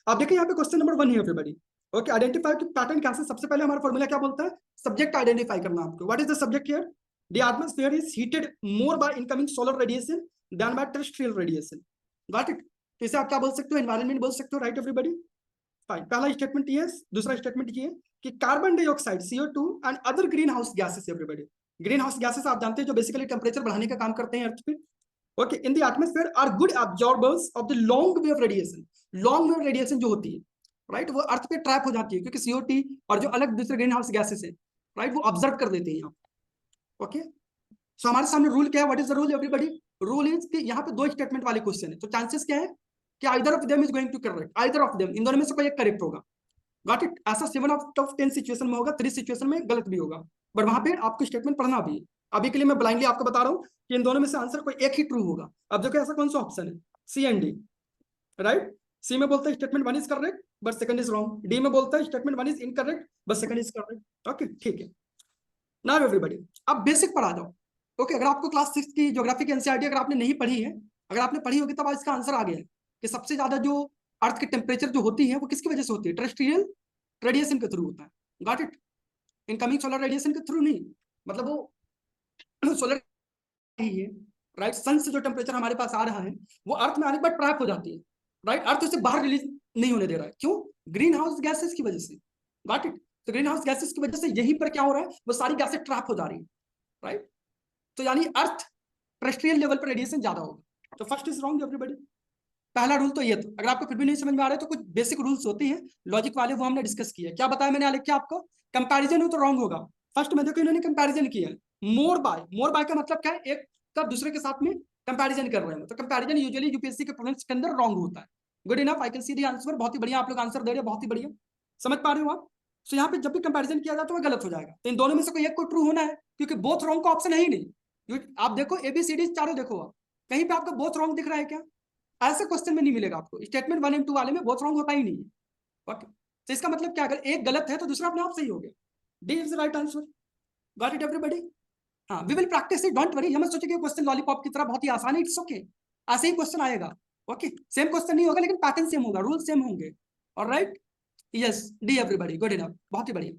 आप देखिए यहाँ पे क्वेश्चन नंबर 1 है एवरीबॉडी। ओके, आइडेंटिफाई कि पैटर्न कैसे। सबसे पहले हमारा फॉर्मूला क्या बोलता है, सब्जेक्ट आइडेंटिफाई करना आपको। What is the subject here, the atmosphere is heated more by incoming solar radiation than by terrestrial radiation. Got it. तो इसे आप क्या बोल सकते हो, एनवायरनमेंट बोल सकते हो, राइट एवरीबॉडी। फाइन, पहला स्टेटमेंट ये है। दूसरा स्टेटमेंट ये है कि carbon dioxide CO2 and other green house gases everybody. Green house gases आप जानते हैं जो बेसिकली टेंपरेचर बढ़ाने का काम करते हैं अर्थ पे। Okay, in the atmosphere are good absorbers of the long wave radiation. Long wave radiation जो होती है, राइट, वो अर्थ पे ट्रैप हो जाती है क्योंकि CO2 और जो अलग दूसरे ग्रीन हाउस गैसेस है, राइट, वो ऑब्जर्व कर देते हैं यहाँ। ओके, सो हमारे सामने रूल क्या है, what is the rule everybody. Rule is कि यहाँ पे 2 स्टेटमेंट वाले क्वेश्चन है, तो चांसेस क्या है कि either of them is going to correct, either of them, इन दोनों में से कोई एक करेक्ट होगा। Got it. ऐसा 7 आउट ऑफ 10 सिचुएशन में होगा, 3 सिचुएशन में गलत भी होगा, बट वहां पे आपको स्टेटमेंट पढ़ना भी है। अभी के लिए मैं ब्लाइंडली आपको बता रहा हूँ कि इन दोनों में से आंसर कोई एक ही ट्रू होगा। अब देखो ऐसा कौन सा ऑप्शन है, सी एंड डी, राइट। सी में बोलता है statement 1 is correct but second is wrong. D में बोलता है statement 1 is incorrect but second is correct. Okay, ठीक है। नाउ एवरीबॉडी, अब बेसिक पर आ जाओ। ओके, अगर आपको क्लास 6 की ज्योग्राफी की एनसीईआरटी अगर आपने नहीं पढ़ी है, अगर आपने पढ़ी होगी तब आज इसका आंसर आ गया है कि सबसे ज्यादा जो अर्थ की टेम्परेचर जो होती है वो किसकी वजह से होती है, टेरेस्ट्रियल रेडिएशन के थ्रू होता है। Got it. Incoming solar radiation के थ्रू नहीं, मतलब वो सोलर ही है, राइट। सन से जो टेम्परेचर हमारे पास आ रहा है वो अर्थ में आने के बाद ट्रैप हो जाती है, राइट। अर्थ उसे बाहर रिलीज नहीं होने दे रहा है, क्यों, ग्रीन हाउस गैसेस की वजह से। Got it. तो ग्रीन हाउस गैसेस की वजह से यहीं पर क्या हो रहा है, वो सारी गैसेस ट्रैप हो जा रही है, राइट। तो यानी अर्थ टेरेस्ट्रियल लेवल पर रेडिएशन ज्यादा होगा। तो फर्स्ट इज रॉन्ग एवरीबॉडी। पहला रूल तो ये था। अगर आपको फिर भी नहीं समझ में आ रहा है तो कुछ बेसिक रूल्स होते हैं लॉजिक वाले, वो हमने डिस्कस किया। क्या बताया मैंने आलेख, क्या आपको कंपैरिजन हो तो रॉन्ग होगा। फर्स्ट में देखो इन्होंने कंपैरिजन किया है, मोर बाय। मोर बाय का मतलब क्या है, एक का दूसरे के साथ में कंपैरिजन कर रहे हैं, तो कंपैरिजन यूजुअली यूपीएससी के प्रोजेक्ट्स के अंदर रॉन्ग होता है। Good enough, I can see the answer. बहुत ही बढ़िया आप लोग आंसर दे रहे हैं, बहुत ही बढ़िया, समझ पा रहे हो आप। सो यहाँ पे जब भी कंपैरिजन किया जाए तो वो गलत हो जाएगा। तो इन दोनों में से कोई एक को ट्रू होना है, क्योंकि बोथ रॉन्ग का ऑप्शन है ही नहीं। आप देखो ABCD चारों देखो, आप कहीं पे आपको बोथ रॉन्ग दिख रहा है क्या, ऐसे क्वेश्चन में नहीं मिलेगा आपको। स्टेटमेंट 1 एंड 2 वाले में बोथ रॉन्ग होता ही नहीं है। ओके, तो इसका मतलब क्या, अगर एक गलत है तो दूसरा अपने आप सही हो गया। D is the right answer. Got it everybody. हाँ, we will practise it, don't worry. हम सोचे कि क्वेश्चन लॉलीपॉप की तरह बहुत ही आसान है, इट्स ओके, ऐसे ही क्वेश्चन आएगा। ओके, सेम क्वेश्चन नहीं होगा लेकिन पैटर्न सेम होगा, रूल सेम होंगे। Alright, yes, D everybody, good enough, बहुत ही बढ़िया।